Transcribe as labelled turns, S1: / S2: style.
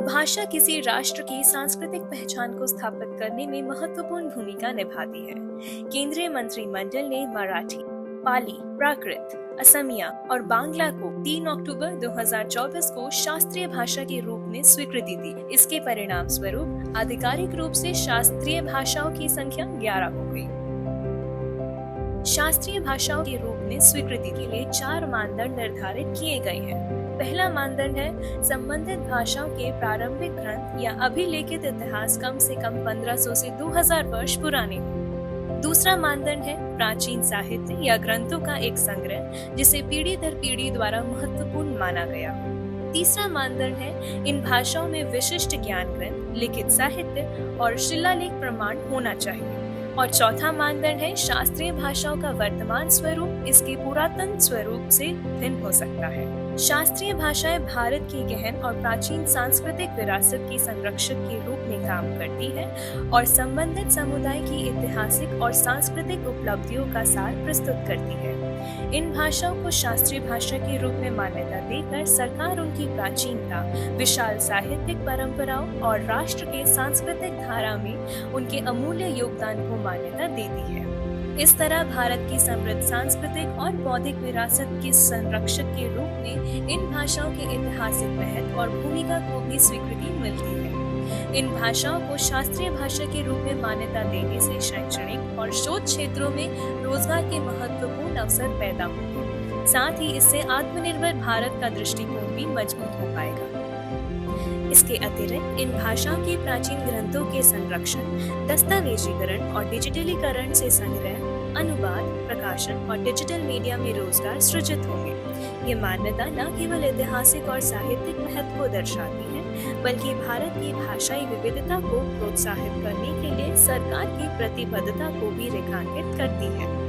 S1: भाषा किसी राष्ट्र की सांस्कृतिक पहचान को स्थापित करने में महत्वपूर्ण भूमिका निभाती है। केंद्रीय मंत्रिमंडल ने मराठी, पाली, प्राकृत, असमिया और बांग्ला को 3 अक्टूबर 2024 को शास्त्रीय भाषा के रूप में स्वीकृति दी। इसके परिणाम स्वरूप आधिकारिक रूप से शास्त्रीय भाषाओं की संख्या 11 हो गई। शास्त्रीय भाषाओं के रूप में स्वीकृति के लिए 4 मानदंड निर्धारित किए गए हैं। पहला मानदंड है संबंधित भाषाओं के प्रारंभिक ग्रंथ या अभिलेखित इतिहास कम से कम 1500 से 2000 वर्ष पुराने हो। दूसरा मानदंड है प्राचीन साहित्य या ग्रंथों का एक संग्रह जिसे पीढ़ी दर पीढ़ी द्वारा महत्वपूर्ण माना गया हो। तीसरा मानदंड है इन भाषाओं में विशिष्ट ज्ञान ग्रंथ, लिखित साहित्य और शिलालेख प्रमाण होना चाहिए। और चौथा मानदंड है शास्त्रीय भाषाओं का वर्तमान स्वरूप इसके पुरातन स्वरूप से भिन्न हो सकता है। शास्त्रीय भाषाएं भारत की गहन और प्राचीन सांस्कृतिक विरासत की संरक्षक के रूप में काम करती है और संबंधित समुदाय की ऐतिहासिक और सांस्कृतिक उपलब्धियों का सार प्रस्तुत करती है। इन भाषाओं को शास्त्रीय भाषा के रूप में मान्यता देकर सरकार उनकी प्राचीनता, विशाल साहित्यिक परंपराओं और राष्ट्र के सांस्कृतिक धारा में उनके अमूल्य योगदान को मान्यता देती है। इस तरह भारत की समृद्ध सांस्कृतिक और बौद्धिक विरासत के संरक्षक के रूप में इन भाषाओं के ऐतिहासिक महत्व और भूमिका को भी स्वीकृति मिलती है। इन भाषाओं को शास्त्रीय भाषा के रूप में मान्यता देने से शैक्षणिक और शोध क्षेत्रों में रोजगार के महत्वपूर्ण अवसर पैदा होंगे। साथ ही इससे आत्मनिर्भर भारत का दृष्टिकोण भी मजबूत हो पाएगा। इसके अतिरिक्त इन भाषाओं के प्राचीन ग्रंथों के संरक्षण, दस्तावेजीकरण और डिजिटलीकरण से संग्रह, अनुवाद, प्रकाशन और डिजिटल मीडिया में रोजगार सृजित होंगे। ये मान्यता न केवल ऐतिहासिक और साहित्यिक महत्व को दर्शाती है, बल्कि भारत की भाषाई विविधता को प्रोत्साहित करने के लिए सरकार की प्रतिबद्धता को भी रेखांकित करती है।